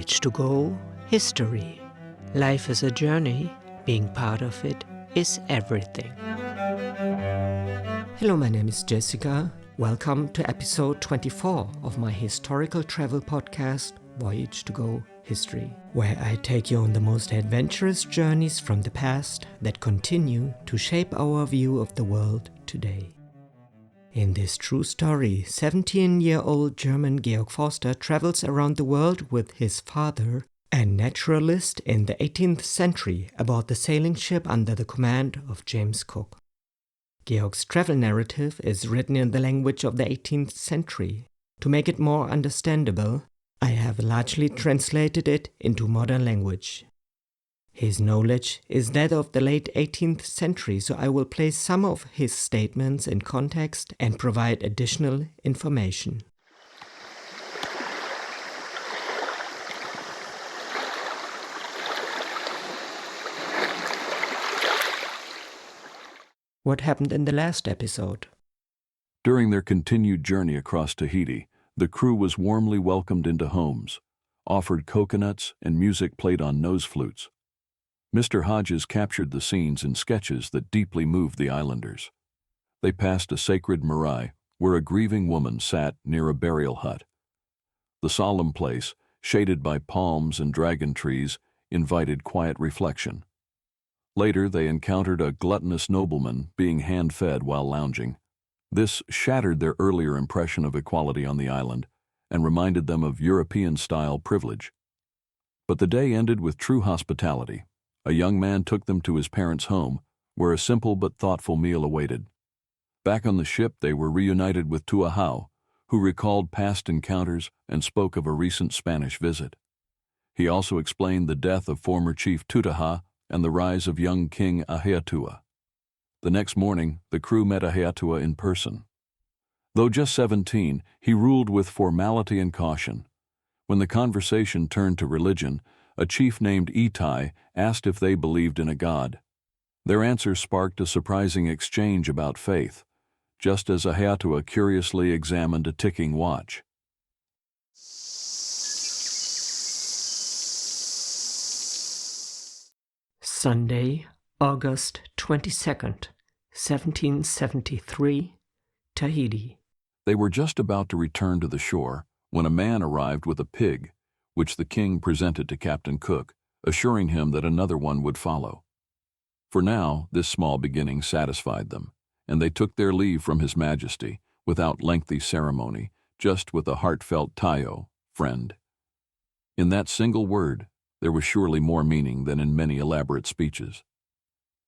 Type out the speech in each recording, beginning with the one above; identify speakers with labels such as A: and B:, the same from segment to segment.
A: Voyage to go, history. Life is a journey, being part of it is everything. Hello, my name is Jessica. Welcome to episode 24 of my historical travel podcast, Voyage to go, history, where I take you on the most adventurous journeys from the past that continue to shape our view of the world today. In this true story, 17-year-old German Georg Forster travels around the world with his father, a naturalist in the 18th century, aboard the sailing ship under the command of James Cook. Georg's travel narrative is written in the language of the 18th century. To make it more understandable, I have largely translated it into modern language. His knowledge is that of the late 18th century, so I will place some of his statements in context and provide additional information. What happened in the last episode?
B: During their continued journey across Tahiti, the crew was warmly welcomed into homes, offered coconuts, and music played on nose flutes. Mr. Hodges captured the scenes in sketches that deeply moved the islanders. They passed a sacred marae where a grieving woman sat near a burial hut. The solemn place, shaded by palms and dragon trees, invited quiet reflection. Later, they encountered a gluttonous nobleman being hand-fed while lounging. This shattered their earlier impression of equality on the island and reminded them of European-style privilege. But the day ended with true hospitality. A young man took them to his parents' home, where a simple but thoughtful meal awaited. Back on the ship, they were reunited with O-Wahau, who recalled past encounters and spoke of a recent Spanish visit. He also explained the death of former Chief Tutaha and the rise of young King Aheatua. The next morning, the crew met Aheatua in person. Though just 17, he ruled with formality and caution. When the conversation turned to religion, a chief named Itai asked if they believed in a god. Their answer sparked a surprising exchange about faith, just as Aheatua curiously examined a ticking watch.
A: Sunday, August 22nd, 1773, Tahiti.
B: They were just about to return to the shore when a man arrived with a pig, which the king presented to Captain Cook, assuring him that another one would follow. For now, this small beginning satisfied them, and they took their leave from His Majesty without lengthy ceremony, just with a heartfelt tayo, friend. In that single word, there was surely more meaning than in many elaborate speeches.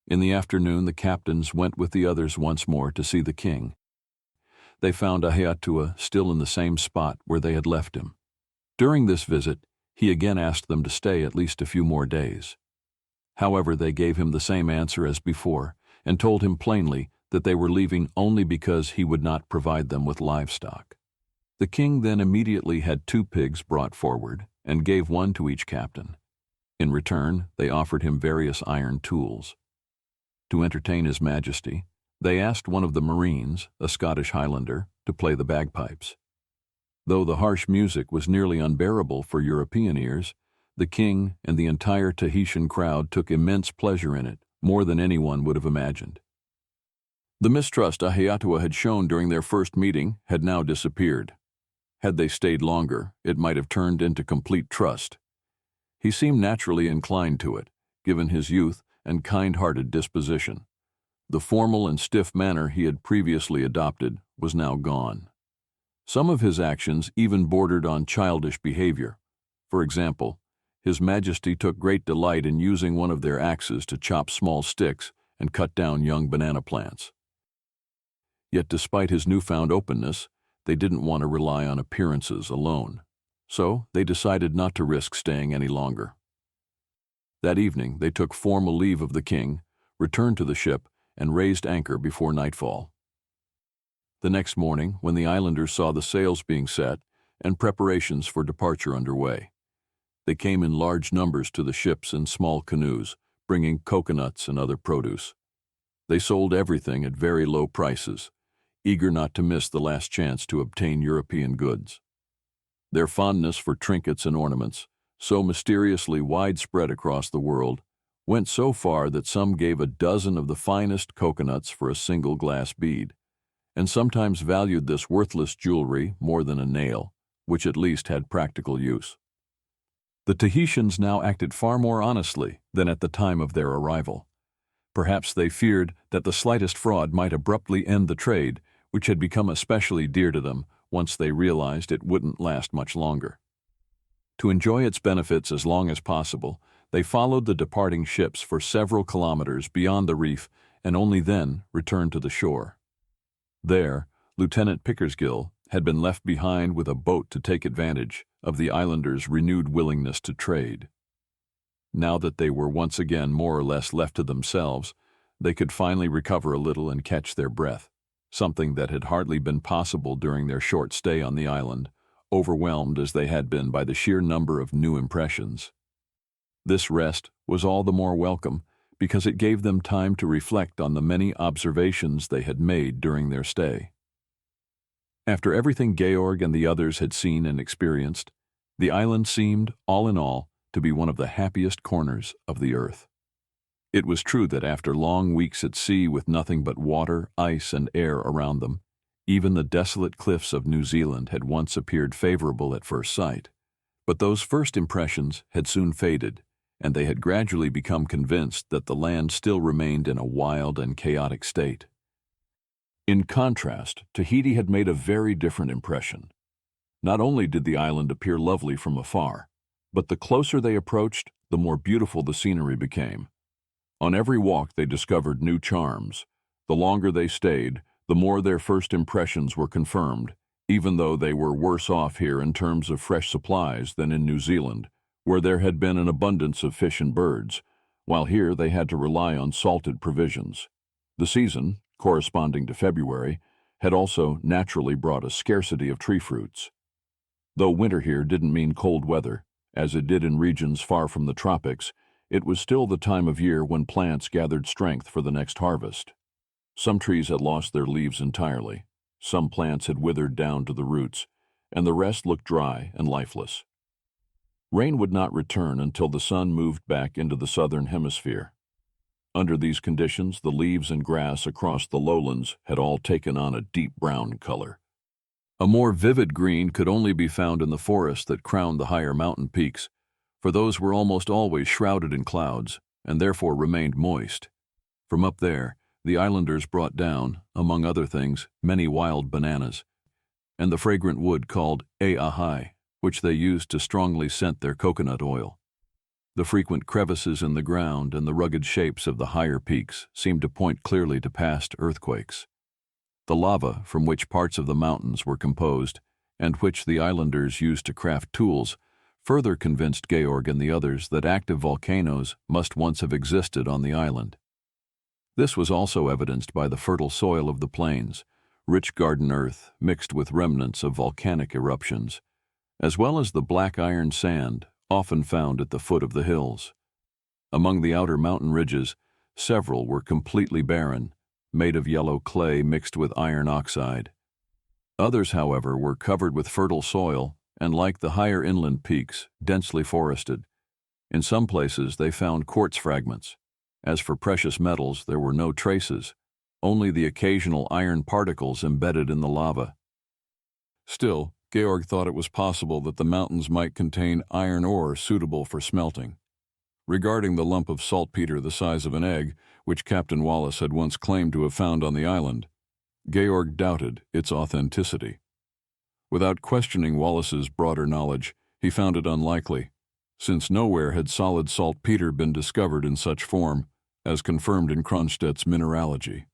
B: In the afternoon, the captains went with the others once more to see the king. They found Aheatua still in the same spot where they had left him. During this visit, he again asked them to stay at least a few more days. However, they gave him the same answer as before and told him plainly that they were leaving only because he would not provide them with livestock. The king then immediately had 2 pigs brought forward and gave one to each captain. In return, they offered him various iron tools. To entertain His Majesty, they asked one of the Marines, a Scottish Highlander, to play the bagpipes. Though the harsh music was nearly unbearable for European ears, the king and the entire Tahitian crowd took immense pleasure in it, more than anyone would have imagined. The mistrust Aheatua had shown during their first meeting had now disappeared. Had they stayed longer, it might have turned into complete trust. He seemed naturally inclined to it, given his youth and kind-hearted disposition. The formal and stiff manner he had previously adopted was now gone. Some of his actions even bordered on childish behavior. For example, His Majesty took great delight in using one of their axes to chop small sticks and cut down young banana plants. Yet despite his newfound openness, they didn't want to rely on appearances alone, so they decided not to risk staying any longer. That evening, they took formal leave of the king, returned to the ship, and raised anchor before nightfall. The next morning, when the islanders saw the sails being set and preparations for departure underway, they came in large numbers to the ships in small canoes, bringing coconuts and other produce. They sold everything at very low prices, eager not to miss the last chance to obtain European goods. Their fondness for trinkets and ornaments, so mysteriously widespread across the world, went so far that some gave a dozen of the finest coconuts for a single glass bead, and sometimes valued this worthless jewelry more than a nail, which at least had practical use. The Tahitians now acted far more honestly than at the time of their arrival. Perhaps they feared that the slightest fraud might abruptly end the trade, which had become especially dear to them once they realized it wouldn't last much longer. To enjoy its benefits as long as possible, they followed the departing ships for several kilometers beyond the reef and only then returned to the shore. There, Lieutenant Pickersgill had been left behind with a boat to take advantage of the islanders' renewed willingness to trade. Now that they were once again more or less left to themselves, they could finally recover a little and catch their breath, something that had hardly been possible during their short stay on the island, overwhelmed as they had been by the sheer number of new impressions. This rest was all the more welcome because it gave them time to reflect on the many observations they had made during their stay. After everything Georg and the others had seen and experienced, the island seemed, all in all, to be one of the happiest corners of the earth. It was true that after long weeks at sea with nothing but water, ice, and air around them, even the desolate cliffs of New Zealand had once appeared favorable at first sight. But those first impressions had soon faded, and they had gradually become convinced that the land still remained in a wild and chaotic state. In contrast, Tahiti had made a very different impression. Not only did the island appear lovely from afar, but the closer they approached, the more beautiful the scenery became. On every walk they discovered new charms. The longer they stayed, the more their first impressions were confirmed, even though they were worse off here in terms of fresh supplies than in New Zealand, where there had been an abundance of fish and birds, while here they had to rely on salted provisions. The season, corresponding to February, had also naturally brought a scarcity of tree fruits. Though winter here didn't mean cold weather, as it did in regions far from the tropics, it was still the time of year when plants gathered strength for the next harvest. Some trees had lost their leaves entirely, some plants had withered down to the roots, and the rest looked dry and lifeless. Rain would not return until the sun moved back into the southern hemisphere. Under these conditions, the leaves and grass across the lowlands had all taken on a deep brown color. A more vivid green could only be found in the forests that crowned the higher mountain peaks, for those were almost always shrouded in clouds and therefore remained moist. From up there, the islanders brought down, among other things, many wild bananas, and the fragrant wood called A-ahai, which they used to strongly scent their coconut oil. The frequent crevices in the ground and the rugged shapes of the higher peaks seemed to point clearly to past earthquakes. The lava from which parts of the mountains were composed, and which the islanders used to craft tools, further convinced Georg and the others that active volcanoes must once have existed on the island. This was also evidenced by the fertile soil of the plains, rich garden earth mixed with remnants of volcanic eruptions, as well as the black iron sand often found at the foot of the hills. Among the outer mountain ridges, several were completely barren, made of yellow clay mixed with iron oxide. Others, however, were covered with fertile soil and, like the higher inland peaks, densely forested. In some places they found quartz fragments. As for precious metals, there were no traces, only the occasional iron particles embedded in the lava. Still, Georg thought it was possible that the mountains might contain iron ore suitable for smelting. Regarding the lump of saltpeter the size of an egg, which Captain Wallace had once claimed to have found on the island, Georg doubted its authenticity. Without questioning Wallace's broader knowledge, he found it unlikely, since nowhere had solid saltpeter been discovered in such form, as confirmed in Cronstedt's mineralogy.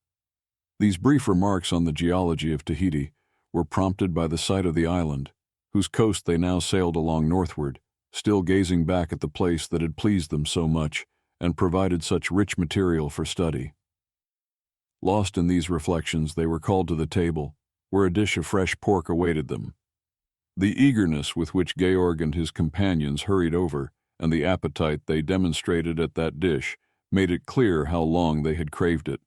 B: These brief remarks on the geology of Tahiti were prompted by the sight of the island, whose coast they now sailed along northward, still gazing back at the place that had pleased them so much and provided such rich material for study. Lost in these reflections, they were called to the table, where a dish of fresh pork awaited them. The eagerness with which Georg and his companions hurried over, and the appetite they demonstrated at that dish, made it clear how long they had craved it.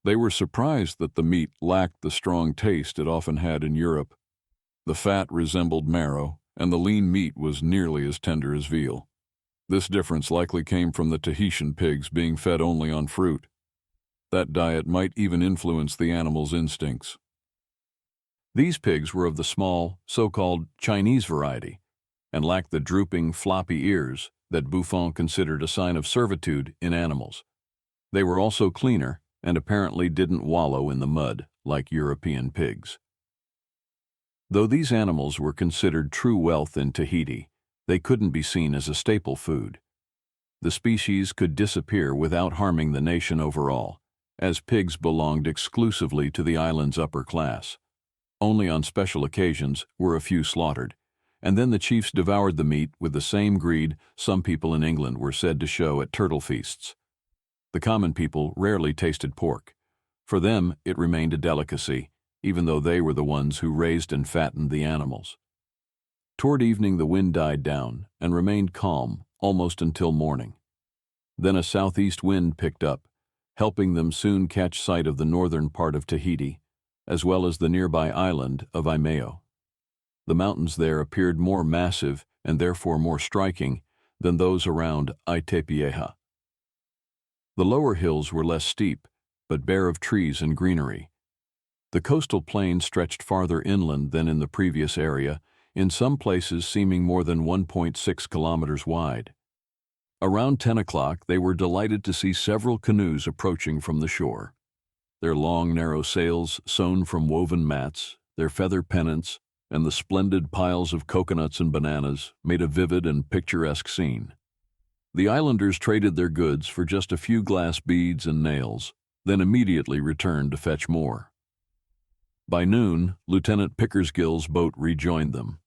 B: They were surprised that the meat lacked the strong taste it often had in Europe. The fat resembled marrow, and the lean meat was nearly as tender as veal. This difference likely came from the Tahitian pigs being fed only on fruit. That diet might even influence the animal's instincts. These pigs were of the small, so-called Chinese variety, and lacked the drooping, floppy ears that Buffon considered a sign of servitude in animals. They were also cleaner and apparently didn't wallow in the mud like European pigs. Though these animals were considered true wealth in Tahiti, they couldn't be seen as a staple food. The species could disappear without harming the nation overall, as pigs belonged exclusively to the island's upper class. Only on special occasions were a few slaughtered, and then the chiefs devoured the meat with the same greed some people in England were said to show at turtle feasts. The common people rarely tasted pork. For them, it remained a delicacy, even though they were the ones who raised and fattened the animals. Toward evening the wind died down and remained calm almost until morning. Then a southeast wind picked up, helping them soon catch sight of the northern part of Tahiti, as well as the nearby island of Eimeo. The mountains there appeared more massive and therefore more striking than those around Aheatua. The lower hills were less steep, but bare of trees and greenery. The coastal plain stretched farther inland than in the previous area, in some places seeming more than 1.6 kilometers wide. Around 10 o'clock, they were delighted to see several canoes approaching from the shore. Their long, narrow sails sewn from woven mats, their feather pennants, and the splendid piles of coconuts and bananas made a vivid and picturesque scene. The islanders traded their goods for just a few glass beads and nails, then immediately returned to fetch more. By noon, Lieutenant Pickersgill's boat rejoined them.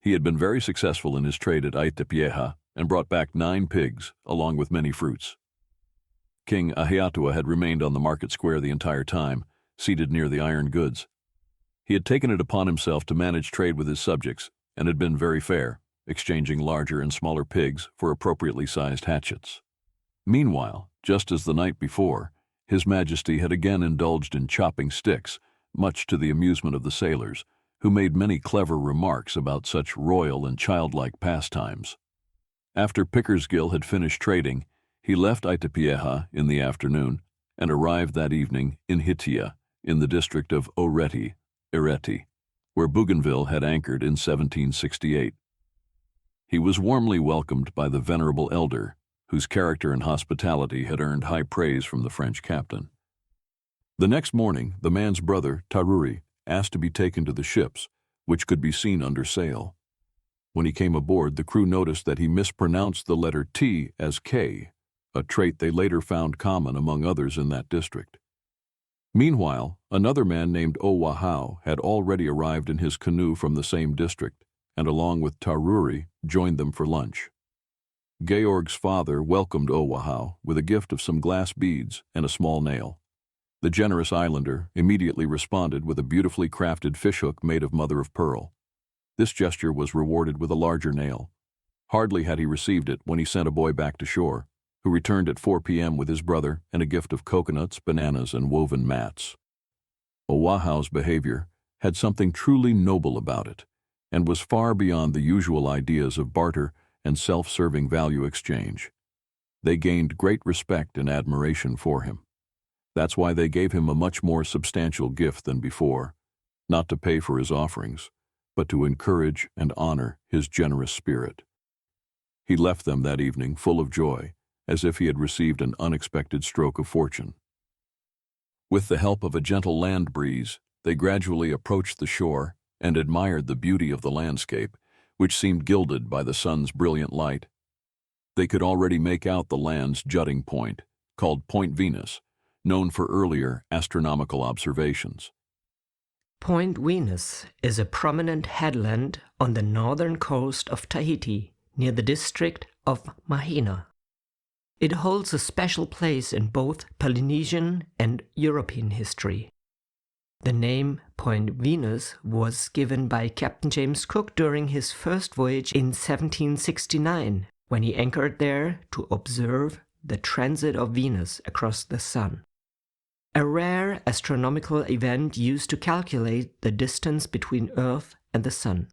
B: He had been very successful in his trade at Aheatua and brought back 9 pigs, along with many fruits. King Aheatua had remained on the market square the entire time, seated near the iron goods. He had taken it upon himself to manage trade with his subjects and had been very fair, exchanging larger and smaller pigs for appropriately sized hatchets. Meanwhile, just as the night before, His Majesty had again indulged in chopping sticks, much to the amusement of the sailors, who made many clever remarks about such royal and childlike pastimes. After Pickersgill had finished trading, he left Aheatua in the afternoon and arrived that evening in Hitia, in the district of Ereti, where Bougainville had anchored in 1768. He was warmly welcomed by the venerable elder, whose character and hospitality had earned high praise from the French captain. The next morning, the man's brother, Taruri, asked to be taken to the ships, which could be seen under sail. When he came aboard, the crew noticed that he mispronounced the letter T as K, a trait they later found common among others in that district. Meanwhile, another man named O-Wahau had already arrived in his canoe from the same district, and along with Taruri, joined them for lunch. Georg's father welcomed O-Wahau with a gift of some glass beads and a small nail. The generous islander immediately responded with a beautifully crafted fishhook made of mother-of-pearl. This gesture was rewarded with a larger nail. Hardly had he received it when he sent a boy back to shore, who returned at 4 p.m. with his brother and a gift of coconuts, bananas, and woven mats. O-Wahau's behavior had something truly noble about it, and was far beyond the usual ideas of barter and self-serving value exchange. They gained great respect and admiration for him. That's why they gave him a much more substantial gift than before, not to pay for his offerings, but to encourage and honor his generous spirit. He left them that evening full of joy, as if he had received an unexpected stroke of fortune. With the help of a gentle land breeze, they gradually approached the shore and admired the beauty of the landscape, which seemed gilded by the sun's brilliant light. They could already make out the land's jutting point, called Point Venus, known for earlier astronomical observations.
A: Point Venus is a prominent headland on the northern coast of Tahiti, near the district of Mahina. It holds a special place in both Polynesian and European history. The name Point Venus was given by Captain James Cook during his first voyage in 1769, when he anchored there to observe the transit of Venus across the sun. A rare astronomical event used to calculate the distance between Earth and the Sun.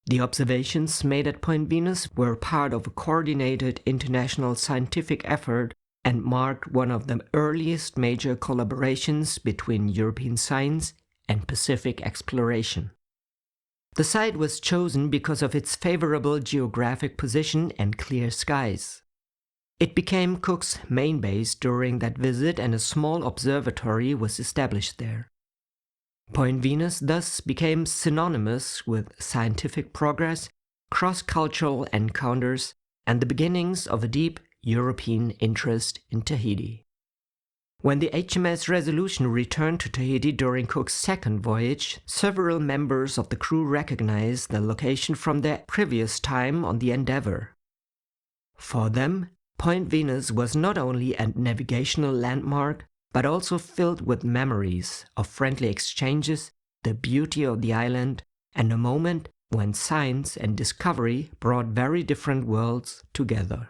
A: The observations made at Point Venus were part of a coordinated international scientific effort and marked one of the earliest major collaborations between European science and Pacific exploration. The site was chosen because of its favorable geographic position and clear skies. It became Cook's main base during that visit, and a small observatory was established there. Point Venus thus became synonymous with scientific progress, cross-cultural encounters, and the beginnings of a deep European interest in Tahiti. When the HMS Resolution returned to Tahiti during Cook's second voyage, several members of the crew recognized the location from their previous time on the Endeavour. For them, Point Venus was not only a navigational landmark, but also filled with memories of friendly exchanges, the beauty of the island, and a moment when science and discovery brought very different worlds together.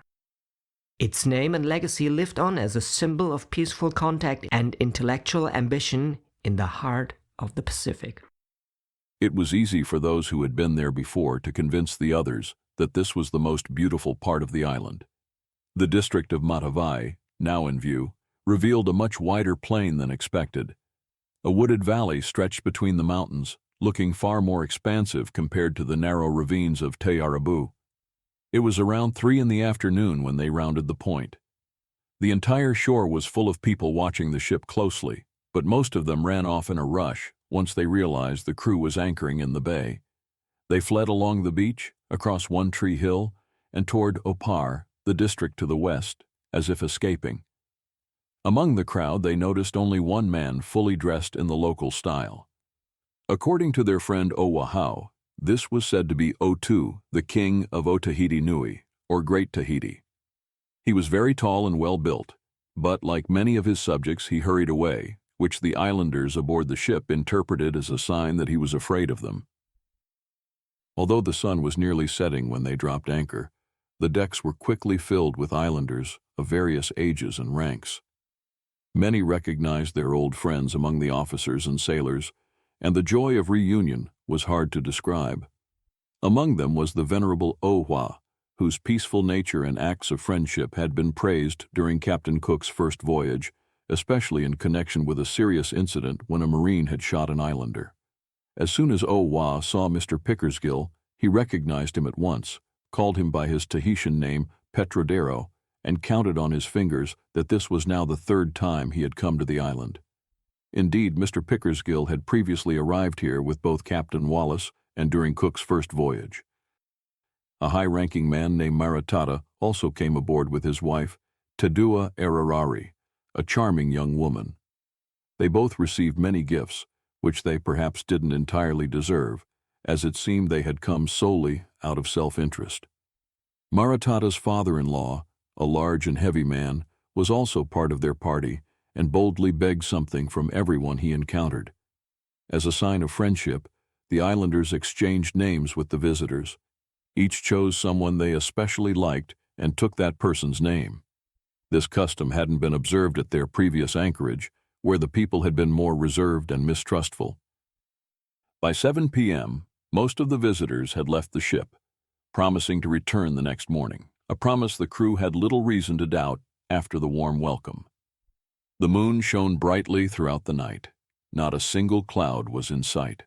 A: Its name and legacy lived on as a symbol of peaceful contact and intellectual ambition in the heart of the Pacific.
B: It was easy for those who had been there before to convince the others that this was the most beautiful part of the island. The district of Maritime, now in view, revealed a much wider plain than expected. A wooded valley stretched between the mountains, looking far more expansive compared to the narrow ravines of Te Arabu. It was around 3 in the afternoon when they rounded the point. The entire shore was full of people watching the ship closely, but most of them ran off in a rush once they realized the crew was anchoring in the bay. They fled along the beach, across One Tree Hill, and toward Opar, the district to the west, as if escaping. Among the crowd, they noticed only one man fully dressed in the local style. According to their friend O-Wahau, this was said to be O2, the king of Otaheite Nui, or Great Tahiti. He was very tall and well-built, but like many of his subjects, he hurried away, which the islanders aboard the ship interpreted as a sign that he was afraid of them. Although the sun was nearly setting when they dropped anchor, the decks were quickly filled with islanders of various ages and ranks. Many recognized their old friends among the officers and sailors, and the joy of reunion was hard to describe. Among them was the venerable O-Wahau, whose peaceful nature and acts of friendship had been praised during Captain Cook's first voyage, especially in connection with a serious incident when a Marine had shot an islander. As soon as O-Wahau saw Mr. Pickersgill, he recognized him at once, called him by his Tahitian name, Petrodero, and counted on his fingers that this was now the 3rd time he had come to the island. Indeed, Mr. Pickersgill had previously arrived here with both Captain Wallace and during Cook's first voyage. A high-ranking man named Maritime also came aboard with his wife, Tadua Erarari, a charming young woman. They both received many gifts, which they perhaps didn't entirely deserve, as it seemed they had come solely out of self-interest. Marita's father-in-law, a large and heavy man, was also part of their party and boldly begged something from everyone he encountered. As a sign of friendship, the islanders exchanged names with the visitors. Each chose someone they especially liked and took that person's name. This custom hadn't been observed at their previous anchorage, where the people had been more reserved and mistrustful. By 7 p.m., most of the visitors had left the ship, promising to return the next morning, a promise the crew had little reason to doubt after the warm welcome. The moon shone brightly throughout the night. Not a single cloud was in sight.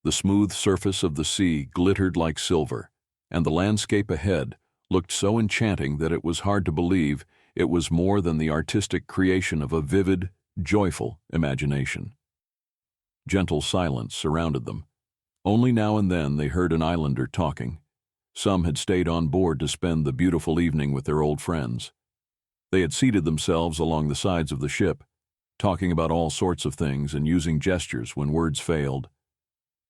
B: The smooth surface of the sea glittered like silver, and the landscape ahead looked so enchanting that it was hard to believe it was more than the artistic creation of a vivid, joyful imagination. Gentle silence surrounded them. Only now and then they heard an islander talking. Some had stayed on board to spend the beautiful evening with their old friends. They had seated themselves along the sides of the ship, talking about all sorts of things and using gestures when words failed.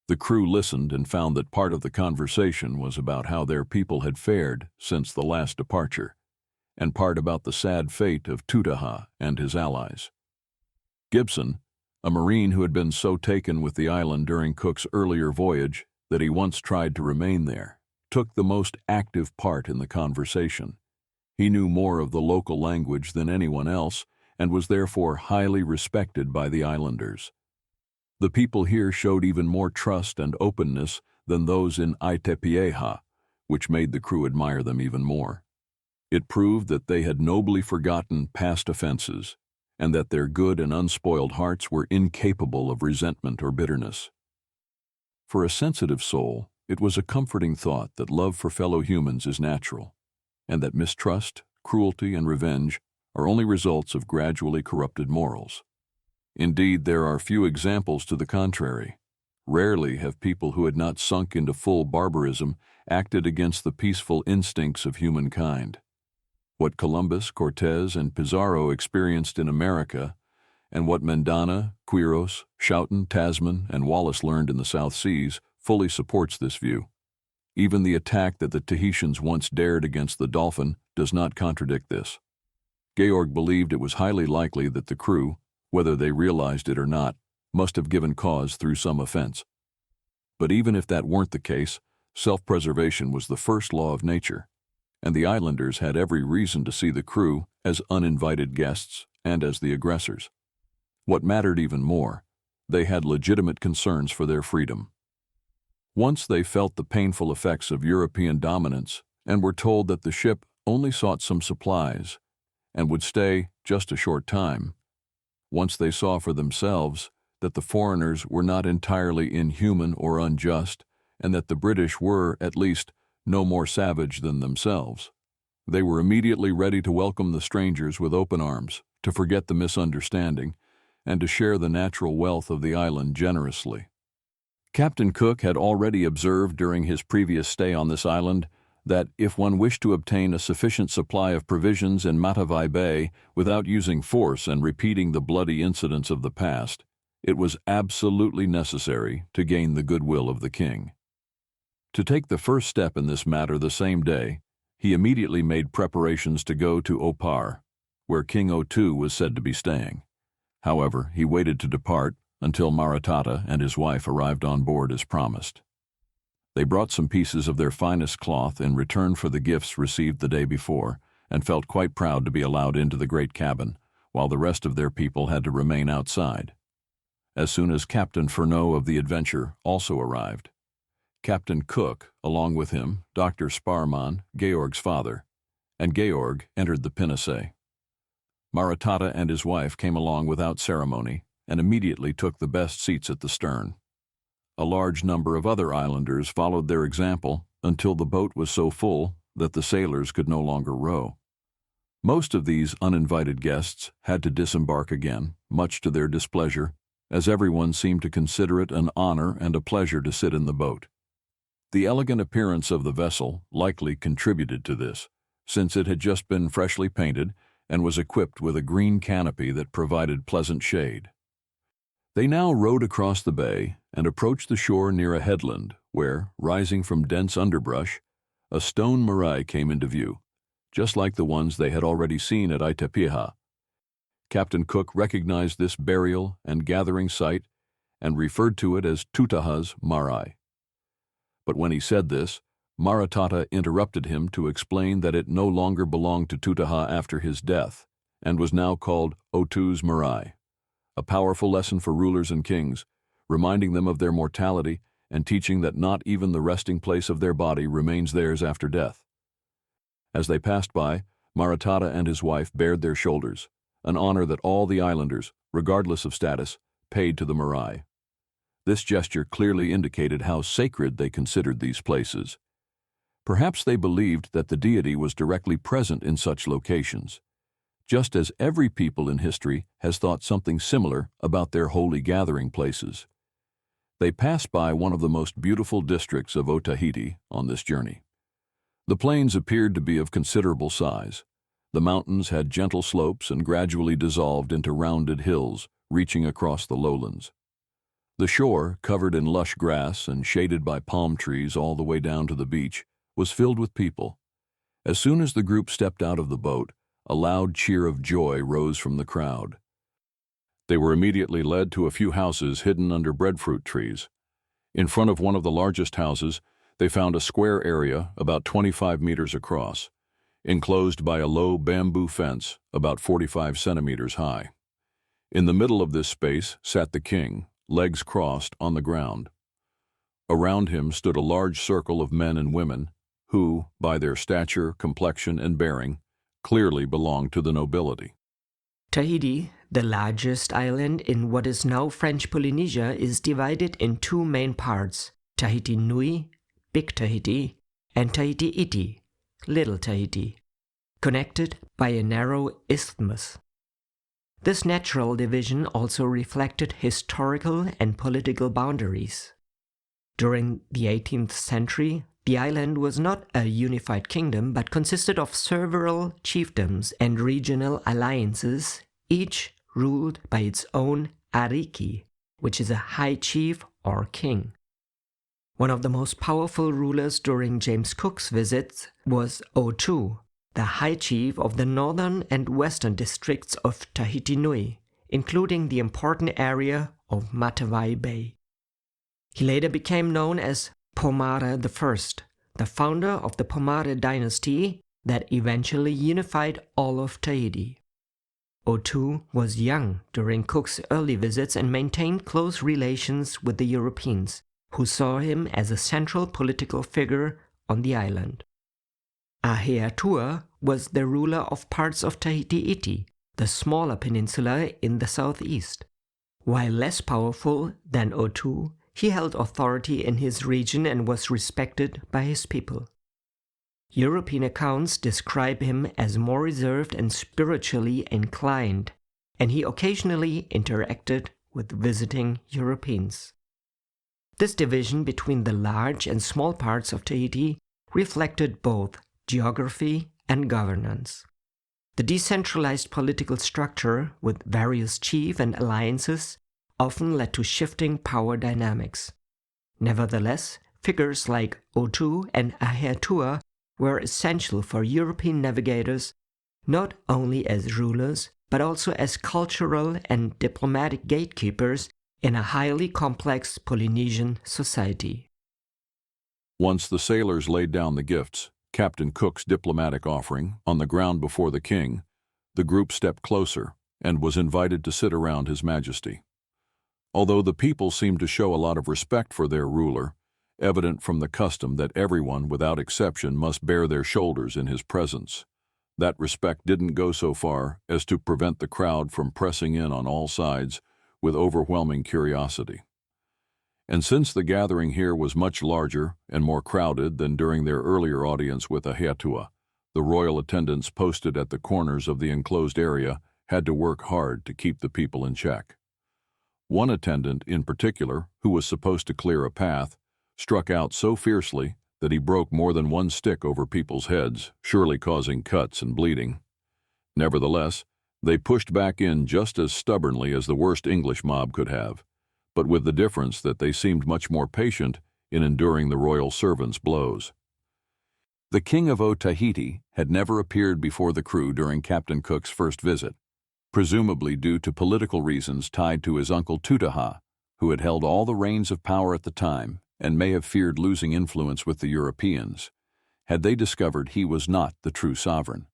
B: The crew listened and found that part of the conversation was about how their people had fared since the last departure, and part about the sad fate of Tutaha and his allies. Gibson, a Marine who had been so taken with the island during Cook's earlier voyage that he once tried to remain there, took the most active part in the conversation. He knew more of the local language than anyone else and was therefore highly respected by the islanders. The people here showed even more trust and openness than those in Aheatua, which made the crew admire them even more. It proved that they had nobly forgotten past offenses, and that their good and unspoiled hearts were incapable of resentment or bitterness. For a sensitive soul, it was a comforting thought that love for fellow humans is natural, and that mistrust, cruelty, and revenge are only results of gradually corrupted morals. Indeed, there are few examples to the contrary. Rarely have people who had not sunk into full barbarism acted against the peaceful instincts of humankind. What Columbus, Cortez, and Pizarro experienced in America, and what Mendana, Quiros, Schouten, Tasman, and Wallace learned in the South Seas, fully supports this view. Even the attack that the Tahitians once dared against the Dolphin does not contradict this. Georg believed it was highly likely that the crew, whether they realized it or not, must have given cause through some offense. But even if that weren't the case, self-preservation was the first law of nature, and the islanders had every reason to see the crew as uninvited guests and as the aggressors. What mattered even more, they had legitimate concerns for their freedom. Once they felt the painful effects of European dominance and were told that the ship only sought some supplies and would stay just a short time. Once they saw for themselves that the foreigners were not entirely inhuman or unjust, and that the British were, at least, no more savage than themselves, they were immediately ready to welcome the strangers with open arms, to forget the misunderstanding, and to share the natural wealth of the island generously. Captain Cook had already observed during his previous stay on this island that if one wished to obtain a sufficient supply of provisions in Matavai Bay without using force and repeating the bloody incidents of the past, it was absolutely necessary to gain the goodwill of the king. To take the first step in this matter the same day, he immediately made preparations to go to Opar, where King O-2 was said to be staying. However, he waited to depart until Maritime and his wife arrived on board as promised. They brought some pieces of their finest cloth in return for the gifts received the day before, and felt quite proud to be allowed into the great cabin, while the rest of their people had to remain outside. As soon as Captain Furneaux of the Adventure also arrived, Captain Cook, along with him, Dr. Sparman, Georg's father, and Georg entered the pinnace. Maritime and his wife came along without ceremony and immediately took the best seats at the stern. A large number of other islanders followed their example until the boat was so full that the sailors could no longer row. Most of these uninvited guests had to disembark again, much to their displeasure, as everyone seemed to consider it an honor and a pleasure to sit in the boat. The elegant appearance of the vessel likely contributed to this, since it had just been freshly painted and was equipped with a green canopy that provided pleasant shade. They now rowed across the bay and approached the shore near a headland where, rising from dense underbrush, a stone marae came into view, just like the ones they had already seen at Aheatua. Captain Cook recognized this burial and gathering site and referred to it as Tutaha's Marae. But when he said this, Maritime interrupted him to explain that it no longer belonged to Tutaha after his death and was now called O-2's Marae, a powerful lesson for rulers and kings, reminding them of their mortality and teaching that not even the resting place of their body remains theirs after death. As they passed by, Maritime and his wife bared their shoulders, an honor that all the islanders, regardless of status, paid to the Marae. This gesture clearly indicated how sacred they considered these places. Perhaps they believed that the deity was directly present in such locations, just as every people in history has thought something similar about their holy gathering places. They passed by one of the most beautiful districts of Tahiti on this journey. The plains appeared to be of considerable size. The mountains had gentle slopes and gradually dissolved into rounded hills, reaching across the lowlands. The shore, covered in lush grass and shaded by palm trees all the way down to the beach, was filled with people. As soon as the group stepped out of the boat, a loud cheer of joy rose from the crowd. They were immediately led to a few houses hidden under breadfruit trees. In front of one of the largest houses, they found a square area about 25 meters across, enclosed by a low bamboo fence about 45 centimeters high. In the middle of this space sat the king, legs crossed, on the ground. Around him stood a large circle of men and women who, by their stature, complexion, and bearing, clearly belonged to the nobility.
A: Tahiti, the largest island in what is now French Polynesia, is divided in two main parts: Tahiti Nui, Big Tahiti, and Tahiti Iti, Little Tahiti, connected by a narrow isthmus. This natural division also reflected historical and political boundaries. During the 18th century, the island was not a unified kingdom but consisted of several chiefdoms and regional alliances, each ruled by its own ariki, which is a high chief or king. One of the most powerful rulers during James Cook's visits was O-Wahau, the high chief of the northern and western districts of Tahiti Nui, including the important area of Matavai Bay. He later became known as Pomare I, the founder of the Pomare dynasty that eventually unified all of Tahiti. O-Wahau was young during Cook's early visits and maintained close relations with the Europeans, who saw him as a central political figure on the island. Aheatua was the ruler of parts of Tahiti Iti, the smaller peninsula in the southeast. While less powerful than O-Wahau, he held authority in his region and was respected by his people. European accounts describe him as more reserved and spiritually inclined, and he occasionally interacted with visiting Europeans. This division between the large and small parts of Tahiti reflected both geography and governance. The decentralized political structure, with various chiefs and alliances, often led to shifting power dynamics. Nevertheless, figures like O-Wahau and Aheatua were essential for European navigators, not only as rulers, but also as cultural and diplomatic gatekeepers in a highly complex Polynesian society.
B: Once the sailors laid down the gifts, Captain Cook's diplomatic offering, on the ground before the king, the group stepped closer and was invited to sit around His Majesty. Although the people seemed to show a lot of respect for their ruler, evident from the custom that everyone, without exception, must bare their shoulders in his presence, that respect didn't go so far as to prevent the crowd from pressing in on all sides with overwhelming curiosity. And since the gathering here was much larger and more crowded than during their earlier audience with Aheatua, the royal attendants posted at the corners of the enclosed area had to work hard to keep the people in check. One attendant in particular, who was supposed to clear a path, struck out so fiercely that he broke more than one stick over people's heads, surely causing cuts and bleeding. Nevertheless, they pushed back in just as stubbornly as the worst English mob could have, but with the difference that they seemed much more patient in enduring the royal servants' blows. The King of O-Tahiti had never appeared before the crew during Captain Cook's first visit, presumably due to political reasons tied to his uncle Tutaha, who had held all the reins of power at the time and may have feared losing influence with the Europeans, had they discovered he was not the true sovereign.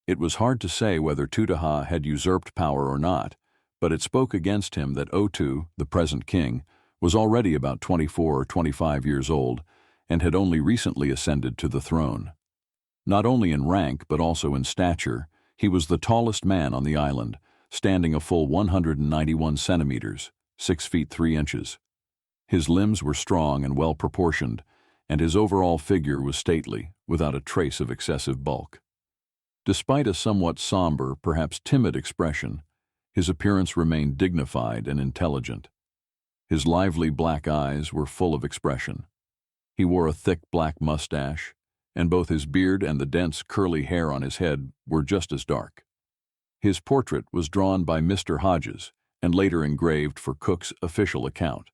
B: It was hard to say whether Tutaha had usurped power or not, but it spoke against him that O-Wahau, the present king, was already about 24 or 25 years old and had only recently ascended to the throne. Not only in rank but also in stature, he was the tallest man on the island, standing a full 191 centimeters, 6 feet 3 inches. His limbs were strong and well proportioned, and his overall figure was stately, without a trace of excessive bulk. Despite a somewhat somber, perhaps timid expression, his appearance remained dignified and intelligent. His lively black eyes were full of expression. He wore a thick black mustache, and both his beard and the dense curly hair on his head were just as dark. His portrait was drawn by Mr. Hodges and later engraved for Cook's official account.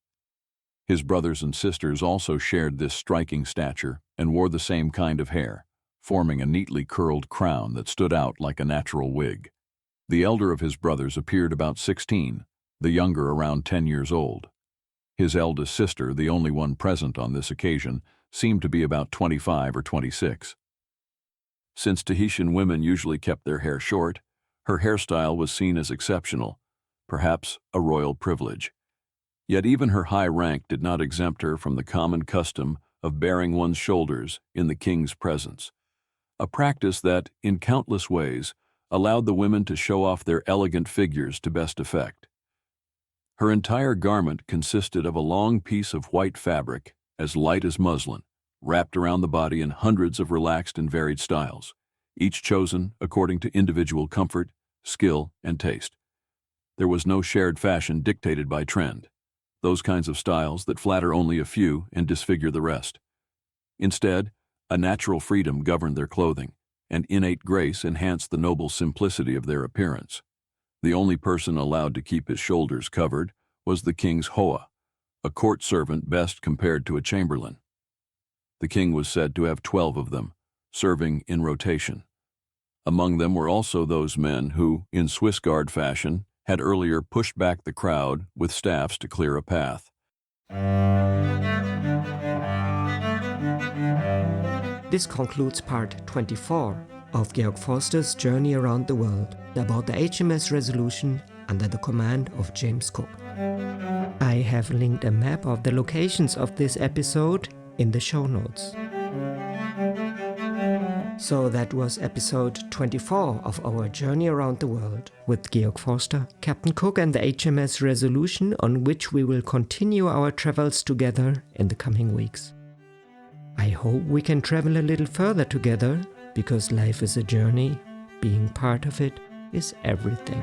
B: His brothers and sisters also shared this striking stature and wore the same kind of hair, forming a neatly curled crown that stood out like a natural wig. The elder of his brothers appeared about 16, the younger around 10 years old. His eldest sister, the only one present on this occasion, seemed to be about 25 or 26. Since Tahitian women usually kept their hair short, her hairstyle was seen as exceptional, perhaps a royal privilege. Yet even her high rank did not exempt her from the common custom of baring one's shoulders in the king's presence, a practice that, in countless ways, allowed the women to show off their elegant figures to best effect. Her entire garment consisted of a long piece of white fabric, as light as muslin, wrapped around the body in hundreds of relaxed and varied styles, each chosen according to individual comfort, skill, and taste. There was no shared fashion dictated by trend, those kinds of styles that flatter only a few and disfigure the rest. Instead, a natural freedom governed their clothing, and innate grace enhanced the noble simplicity of their appearance. The only person allowed to keep his shoulders covered was the king's hoa, a court servant best compared to a chamberlain. The king was said to have 12 of them, serving in rotation. Among them were also those men who, in Swiss Guard fashion, had earlier pushed back the crowd with staffs to clear a path.
A: This concludes part 24 of Georg Forster's journey around the world aboard the HMS Resolution under the command of James Cook. I have linked a map of the locations of this episode in the show notes. So that was episode 24 of our journey around the world with Georg Forster, Captain Cook and the HMS Resolution, on which we will continue our travels together in the coming weeks. I hope we can travel a little further together, because life is a journey, being part of it is everything.